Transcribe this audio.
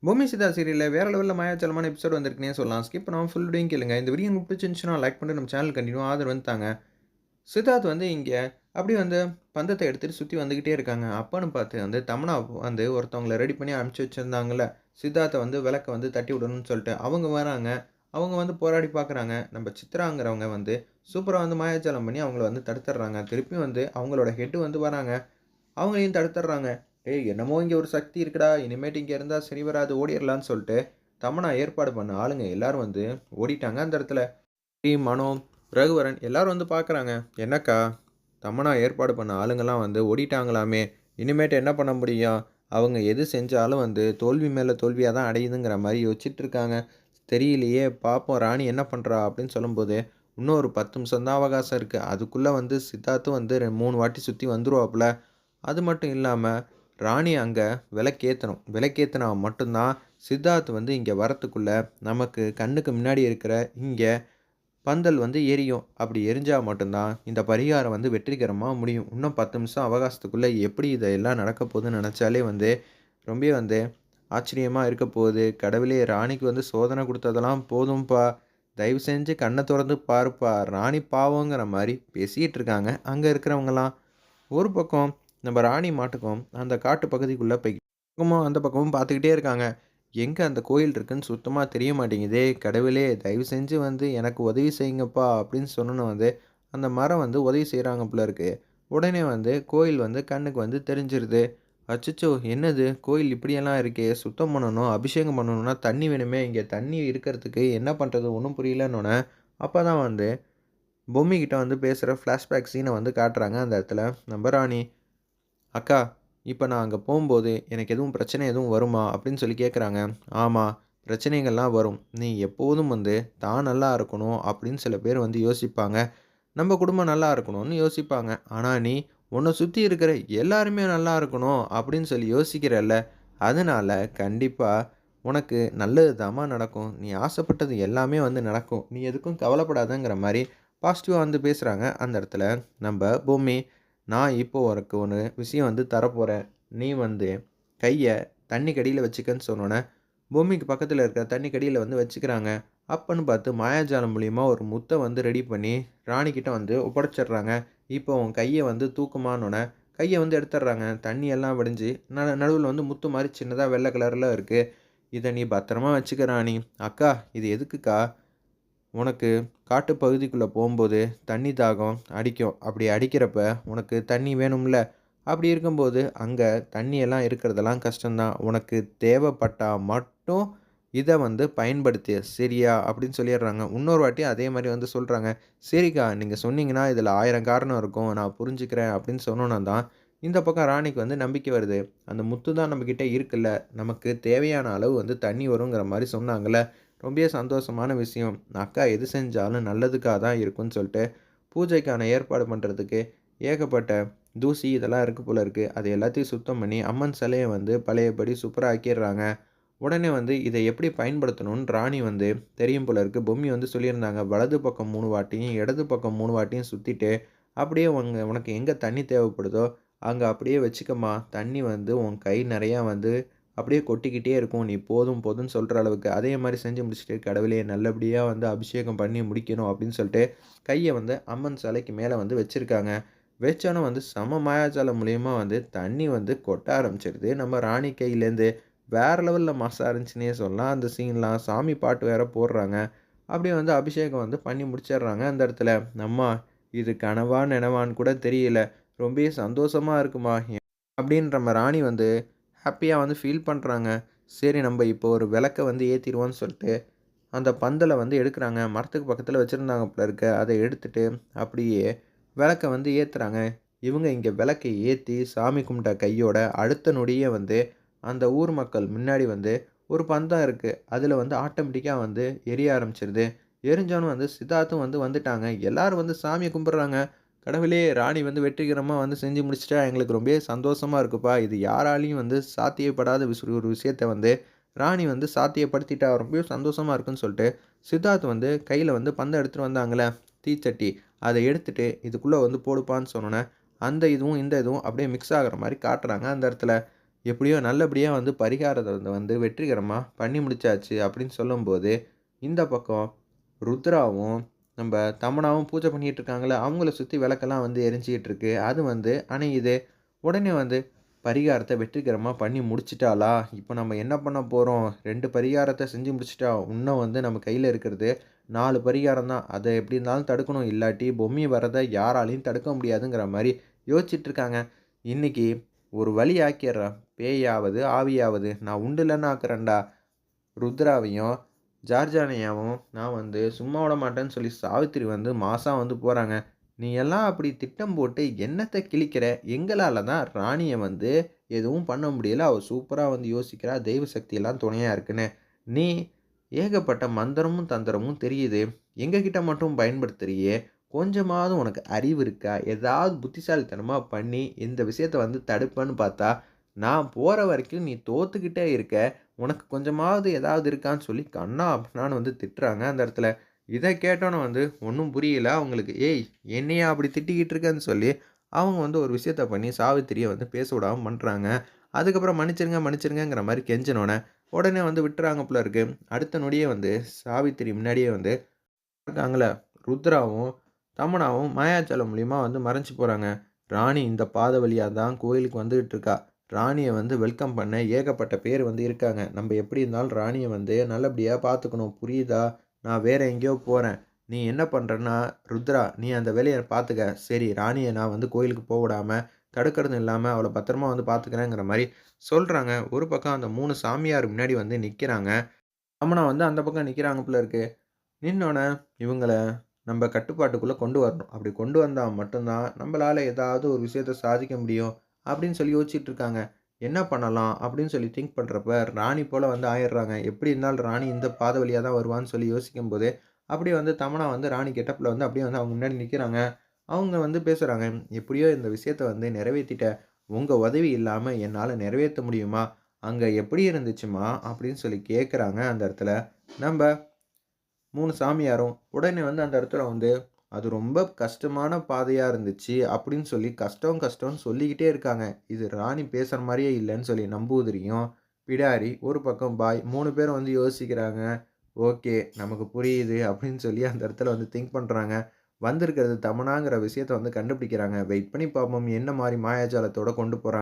பூமி சிதா சீரியல்ல வேற லெவல்ல மாயாஜாலமான எபிசோட் வந்திருக்குன்னே சொல்லலாம். ஸ்கிப் பண்ணாம ஃபுல் வீடியோவும் கேளுங்க. இந்த வீடியோ உங்களுக்கு பிடிச்சிருந்துச்சுன்னா லைக் பண்ணிட்டு நம்ம சேனல் கண்டினியூ ஆதரவு வந்து தாங்க. சித்தார்த் வந்து இங்க அப்படியே வந்து பந்தத்த எடுத்துட்டு சுத்தி வந்துகிட்டே இருக்காங்க. அப்பன்னு பார்த்து வந்து தமன்னா வந்து ஒருத்தவங்கள ரெடி பண்ணி அனுப்பிச்சு வச்சிருந்தாங்கல்ல. சித்தார்த்த வந்து விளக்க வந்து தட்டி விடணும்னு சொல்லிட்டு. அவங்க வராங்க. அவங்க வந்து போராடி பார்க்குறாங்க. நம்ம சித்ராங்கிறவங்க வந்து சூப்பரா வந்து மாயாஜாலம் பண்ணி அவங்கள வந்து தடுத்துடுறாங்க. திருப்பியும் வந்து அவங்களோட ஹெட் வந்து வராங்க. அவங்களையும் தடுத்துடுறாங்க. "ஏய் என்னமோ இங்க ஒரு சக்தி இருக்குடா. இனிமேட்டு இங்க இருந்தா சரி வராது. ஓடிறலான்னு" சொல்லிட்டு தமன்னா ஏற்பாடு பண்ண ஆளுங்க எல்லாரும் வந்து ஓடிட்டாங்க அந்த இடத்துல. மனோ, ரகுவரன் எல்லாரும் வந்து பார்க்குறாங்க. "என்னக்கா, தமன்னா ஏற்பாடு பண்ண ஆளுங்கலாம் வந்து ஓடிட்டாங்களாமே! இனிமேட்டு என்ன பண்ண முடியும்? அவங்க எது செஞ்சாலும் வந்து தோல்வி மேல தோல்வியா தான் அடையுதுங்கிற மாரி யோசிச்சுட்டு இருக்காங்க. தெரியலையே! பார்ப்போம் ராணி என்ன பண்றா?" அப்படின்னு சொல்லும்போது, "இன்னும் ஒரு 10 நிமிஷம் தான் அவகாசம் இருக்கு. அதுக்குள்ள வந்து சித்தார்த்தும் வந்து 3 வாட்டி சுத்தி வந்துருவாப்புல. அது மட்டும் இல்லாம, ராணி அங்க விளக்கேத்தணும். விளக்கேத்துனா மட்டும் தான் சித்தார்த் வந்து இங்க வரத்துக்குள்ள நமக்கு கண்ணுக்கு முன்னாடி இருக்கிற இங்க பந்தல் வந்து எரியும். அப்படி எரிஞ்சா மட்டும் தான் இந்த பரிகாரம் வந்து வெற்றிகரமா முடியும். இன்னும் 10 நிமிஷம் அவகாசத்துக்குள்ள எப்படி இதெல்லாம் நடக்க போகுதுன்னு நெனச்சாலே வந்து ரொம்பவே வந்து ஆச்சரியமா இருக்க போகுது. கடவுளே! ராணிக்கு வந்து சோதனை குடுத்ததெல்லாம் போதும்பா. தயவு செஞ்சு கண்ண தொறந்து பாருப்பா. ராணி பாவங்கிற மாரி பேசிட்டு இருக்காங்க. அங்க இருக்கிறவங்கலாம். ஒரு பக்கம் நம்ம ராணி மாட்டுக்கும் அந்த காட்டு பகுதிக்குள்ள பக்கமும் அந்த பக்கமும் பார்த்துக்கிட்டே இருக்காங்க. எங்க அந்த கோயில் இருக்குன்னு சுத்தமா தெரிய மாட்டேங்குதே! கடவுளே! தயவு செஞ்சு வந்து எனக்கு உதவி செய்யுங்கப்பா அப்படின்னு சொன்னோன வந்து, அந்த மரம் வந்து உதவி செய்றாங்க போல இருக்கு. உடனே வந்து கோயில் வந்து கண்ணுக்கு வந்து தெரிஞ்சிருது. அச்சச்சோ! என்னது கோயில் இப்படியெல்லாம் இருக்கே! சுத்தம் பண்ணணும், அபிஷேகம் பண்ணணும்னா தண்ணி வேணுமே! இங்க தண்ணி இருக்கிறதுக்கு என்ன பண்றது? ஒண்ணும் புரியலன்னோன, அப்பதான் வந்து பொம்மிகிட்ட வந்து பேசுற ஃப்ளாஷ்பேக் சீன வந்து காட்டுறாங்க அந்த இடத்துல நம்ம ராணி. "அக்கா, இப்ப நான் அங்க போம்போது, எனக்கு எதுவும் பிரச்சனை எதுவும் வருமா?" அப்படின்னு சொல்லி கேட்குறாங்க. "ஆமா, பிரச்சனைகள்லாம் வரும். நீ எப்போதும் வந்து தான் நல்லா இருக்கணும் அப்படின்னு சில பேர் வந்து யோசிப்பாங்க. நம்ம குடும்பம் நல்லா இருக்கணும்னு யோசிப்பாங்க. ஆனா நீ உன்ன சுத்தி இருக்கிற எல்லாருமே நல்லா இருக்கணும் அப்படின்னு சொல்லி யோசிக்கிறல்ல, அதனால கண்டிப்பா உனக்கு நல்லது தாம்மா நடக்கும். நீ ஆசைப்பட்டது எல்லாமே வந்து நடக்கும். நீ எதுக்கும் கவலைப்படாதங்கிற" மாரி பாசிட்டிவா வந்து பேசுறாங்க அந்த இடத்துல நம்ப பூமி. "நான் இப்போ உனக்கு ஒரு விஷயம் வந்து தரப்போறேன். நீ வந்து கைய தண்ணிக்கு அடியில வச்சுக்கன்னு" சொன்னோனே, பூமிக்கு பக்கத்துல இருக்கிற தண்ணிக்கு அடியில வந்து வச்சுக்கிறாங்க. அப்பன்னு பார்த்து மாயாஜாலம் மூலியமா ஒரு முத்த வந்து ரெடி பண்ணி ராணிகிட்ட வந்து ஒப்படைச்சிடுறாங்க. "இப்போ உன் கைய வந்து தூக்குமான்னோனே, கைய வந்து எடுத்துடுறாங்க. தண்ணி எல்லாம் வடிஞ்சு நடுவுல வந்து முத்து மாரி சின்னதா வெள்ள கலர்ல இருக்கு. "இத நீ பத்திரமா வச்சுக்க ராணி." "அக்கா இது எதுக்குக்கா?" "உனக்கு காட்டுப் பகுதிக்குள்ள போம்போது தண்ணி தாகம் அடிக்கும். அப்படி அடிக்கிறப்ப உனக்கு தண்ணி வேணும்ல. அப்படி இருக்கும்போது அங்க தண்ணி எல்லாம் இருக்கிறதெல்லாம் கஷ்டம் தான். உனக்கு தேவைப்பட்டா மட்டும் இத வந்து பயன்படுத்து. சரியா?" அப்படின்னு சொல்லிடுறாங்க. இன்னொரு வாட்டி அதே மாரி வந்து சொல்றாங்க. "சரிக்கா, நீங்க சொன்னீங்கன்னா இதுல 1000 காரணம் இருக்கும். நான் புரிஞ்சுக்கிறேன்." அப்படின்னு சொன்னோன தான் இந்த பக்கம் ராணிக்கு வந்து நம்பிக்கை வருது. அந்த முத்து தான் நம்மகிட்ட இருக்குல்ல. நமக்கு தேவையான அளவு வந்து தண்ணி வருங்கிற மாரி சொன்னாங்கல்ல. ரொம்பவே சந்தோஷமான விஷயம். அக்கா எது செஞ்சாலும் நல்லதுக்கா தான் இருக்குன்னு சொல்லிட்டு, பூஜைக்கான ஏற்பாடு பண்றதுக்கு ஏகப்பட்ட தூசி இதெல்லாம் இருக்கு போல இருக்கு. அது எல்லாத்தையும் சுத்தம் பண்ணி அம்மன் சிலைய வந்து பழையபடி சூப்பரா ஆக்கிர்றாங்க. உடனே வந்து இத எப்படி பயன்படுத்தணும்னு ராணி வந்து தெரியும் போல இருக்கு. பொம்மி வந்து சொல்லியிருந்தாங்க. வலது பக்கம் 3 வாட்டியும், இடது பக்கம் 3 வாட்டியும் சுத்திட்டு, அப்படியே உனக்கு எங்க தண்ணி தேவைப்படுதோ, அங்க அப்படியே வச்சுக்கம்மா. தண்ணி வந்து உன் கை நெறையா வந்து அப்படியே கொட்டிக்கிட்டே இருக்கும். நீ போதும் போதும்ன்னு சொல்ற அளவுக்கு. அதே மாரி செஞ்சு முடிச்சுட்டு, கடவுளே நல்லபடியா வந்து அபிஷேகம் பண்ணி முடிக்கணும் அப்படின்னு சொல்லிட்டு, கைய வந்து அம்மன் சிலைக்கு மேல வந்து வச்சிருக்காங்க. வச்சோனே வந்து செம மாயாஜாலம் மூலியமா வந்து தண்ணி வந்து கொட்ட ஆரம்பிச்சிருது. நம்ம ராணி கையிலேருந்து. வேற லெவல்ல மாஸா இருந்துச்சுன்னே சொல்லலாம். அந்த சீன்லாம் சாமி பாட்டு வேற போடுறாங்க. அப்படியே வந்து அபிஷேகம் வந்து பண்ணி முடிச்சிடுறாங்க அந்த இடத்துல. "அம்மா இது கனவா, நெனவான்னு கூட தெரியல. ரொம்பவே சந்தோஷமா இருக்குமா." அப்படின்ற நம்ம ராணி வந்து ஹேப்பியா வந்து ஃபீல் பண்றாங்க. சரி நம்ப இப்போ ஒரு விளக்க வந்து ஏத்திருவோம்ன்னு சொல்லிட்டு, அந்த பந்தல வந்து எடுக்குறாங்க. மரத்துக்கு பக்கத்துல வச்சிருந்தாங்க போல இருக்கு. அத எடுத்துட்டு அப்படியே விளக்க வந்து ஏத்துறாங்க. இவங்க இங்க விளக்க ஏத்தி சாமி கும்பிட்ட கையோட அடுத்த நொடியே வந்து அந்த ஊர் மக்கள் முன்னாடி வந்து ஒரு பந்தம் இருக்கு. அதுல வந்து ஆட்டோமேட்டிக்கா வந்து எரிய ஆரம்பிச்சுருது. எரிஞ்சோன வந்து சித்தார்த்தும் வந்து வந்துட்டாங்க. எல்லாரும் வந்து சாமிய கும்பிடுறாங்க. "கடவுளே! ராணி வந்து வெற்றிகரமா வந்து செஞ்சு முடிச்சுட்டா, எங்களுக்கு ரொம்பவே சந்தோஷமா இருக்குப்பா. இது யாராலயும் வந்து சாத்தியப்படாத ஒரு விஷயத்த வந்து ராணி வந்து சாத்தியப்படுத்திட்டா. ரொம்பவே சந்தோஷமா இருக்குன்னு" சொல்லிட்டு, சித்தார்த் வந்து கையில வந்து பந்தம் எடுத்துட்டு வந்தாங்கல்ல, தீச்சட்டி. அத எடுத்துட்டு, "இதுக்குள்ள வந்து போடுப்பான்னு" சொன்னோனே, அந்த இதுவும், இந்த இதுவும் அப்படியே மிக்ஸ் ஆகுற மாரி காட்டுறாங்க அந்த இடத்துல. எப்படியோ நல்லபடியா வந்து பரிகாரத்த வந்து வெற்றிகரமா பண்ணி முடிச்சாச்சு அப்படின்னு சொல்லும்போது, இந்த பக்கம் ருத்ராவும், நம்ப தமன்னாவும் பூஜை பண்ணிட்டு இருக்காங்கல்ல, அவங்கள சுத்தி விளக்கெல்லாம் வந்து எரிஞ்சுகிட்டு இருக்கு. அது வந்து அணையுது. உடனே வந்து பரிகாரத்த வெற்றிகரமா பண்ணி முடிச்சுட்டாளா? இப்ப நம்ம என்ன பண்ண போறோம்? 2 பரிகாரத்த செஞ்சு முடிச்சுட்டா. இன்னும் வந்து நம்ம கையில இருக்கிறது 4 பரிகாரம் தான். அத எப்படி இருந்தாலும் தடுக்கணும். இல்லாட்டி பொம்மி வரத யாராலயும் தடுக்க முடியாதுங்கிற மாரி யோசிச்சுட்டு இருக்காங்க. இன்னைக்கு ஒரு வழி ஆக்கிர்றேன். பேயாவது, ஆவியாவது நான் உண்டுலன்னு ஆக்குறேன்டா. ருத்ராவையும், ஜார்ஜானியாவும் நான் வந்து சும்மா விட மாட்டேன்னு சொல்லி சாவித்திரி வந்து மாசா வந்து போறாங்க. "நீ எல்லாம் அப்படி திட்டம் போட்டு என்னத்த கிழிக்கிற? எங்களால தான் ராணிய வந்து எதுவும் பண்ண முடியல. அவ சூப்பரா வந்து யோசிக்கிறா. தெய்வ சக்தியெல்லாம் துணையா இருக்குன்னு. நீ ஏகப்பட்ட மந்திரமும், தந்திரமும் தெரியுது. எங்ககிட்ட மட்டும் பயன்படுத்துறியே! கொஞ்சமாவது உனக்கு அறிவு இருக்கா? ஏதாவது புத்திசாலித்தனமா பண்ணி இந்த விஷயத்த வந்து தடுப்பேன்னு பார்த்தா, நான் போற வரைக்கும் நீ தோத்துக்கிட்டே இருக்க. உனக்கு கொஞ்சமாவது ஏதாவது இருக்கான்னு சொல்லி கன்னா பின்னான்னு வந்து திட்டுறாங்க அந்த இடத்துல. இத கேட்டோனே வந்து ஒண்ணும் புரியல அவங்களுக்கு. "ஏய்! என்னையா அப்படி திட்டிக்கிட்டு இருக்கன்னு" சொல்லி அவங்க வந்து ஒரு விஷயத்த பண்ணி சாவித்திரிய வந்து பேச விடாம பண்றாங்க. அதுக்கப்புறம் மன்னிச்சிருங்க, மன்னிச்சிருங்கங்கிற மாரி கெஞ்சினோனே, உடனே வந்து விட்டுறாங்க போல இருக்கு. அடுத்த நொடியே வந்து சாவித்திரி முன்னாடியே வந்து இருக்காங்கல்ல, ருத்ராவும், தமன்னாவும் மாயாஜாலம் மூலியமா வந்து மறைஞ்சு போறாங்க. ராணி இந்த பாத வழியா தான் கோயிலுக்கு வந்துகிட்டு இருக்கா. ராணிய வந்து வெல்கம் பண்ண ஏகப்பட்ட பேர் வந்து இருக்காங்க. நம்ப எப்படி இருந்தாலும் ராணிய வந்து நல்லபடியா பார்த்துக்கணும். புரியுதா? நான் வேற எங்கேயோ போறேன். நீ என்ன பண்றன்னா, ருத்ரா நீ அந்த வேலைய பார்த்துக்க. சரி ராணிய நான் வந்து கோயிலுக்கு விடாம, தடுக்கிறதும் இல்லாம அவள பத்திரமா வந்து பார்த்துக்கிறேங்கிற மாரி சொல்றாங்க. ஒரு பக்கம் அந்த 3 சாமியார் முன்னாடி வந்து நிக்கிறாங்க. தமன்னா வந்து அந்த பக்கம் நிக்கிறாங்க போல இருக்கு. நின்னோனே, இவங்கள நம்ப கட்டுப்பாட்டுக்குள்ள கொண்டு வரணும். அப்படி கொண்டு வந்தா மட்டும் தான், நம்பளால ஏதாவது ஒரு விஷயத்த சாதிக்க முடியும். அப்படின்னு சொல்லி யோசிச்சுட்டு இருக்காங்க. என்ன பண்ணலாம்? அப்படின்னு சொல்லி திங்க் பண்றப்ப, ராணி போல வந்து ஆயிடுறாங்க. எப்படி இருந்தாலும் ராணி இந்த பாத வழியா தான் வருவான்னு சொல்லி யோசிக்கும்போது, அப்படியே வந்து தமன்னா வந்து ராணி கெட்டப்ல வந்து அப்படியே வந்து அவங்க முன்னாடி நிக்கிறாங்க. அவங்க வந்து பேசுறாங்க. "எப்படியோ இந்த விஷயத்த வந்து நிறைவேத்திட்டேன். உங்க உதவி இல்லாம என்னால நிறைவேத்த முடியுமா? அங்க எப்படி இருந்துச்சும்மா?" அப்படின்னு சொல்லி கேட்கறாங்க அந்த இடத்துல. நம்ப 3 சாமியாரும் உடனே வந்து அந்த இடத்துல வந்து, "அது ரொம்ப கஷ்டமான பாதையா இருந்துச்சு." அப்படின்னு சொல்லி கஷ்டம், கஷ்டம்னு சொல்லிக்கிட்டே இருக்காங்க. இது ராணி பேசுற மாரியே இல்லன்னு சொல்லி நம்பூதிரியும், பிடாரி, ஒரு பக்கம் பாய் 3 பேரும் வந்து யோசிக்கிறாங்க. "ஓகே, நமக்கு புரியுது." அப்படின்னு சொல்லி அந்த இடத்துல வந்து திங்க் பண்றாங்க. வந்திருக்கிறது தமன்னாங்கிற விஷயத்த வந்து கண்டுபிடிக்கிறாங்க. வெயிட் பண்ணி பார்ப்போம் என்ன மாரி மாயாஜாலத்தோட கொண்டு போறாங்க.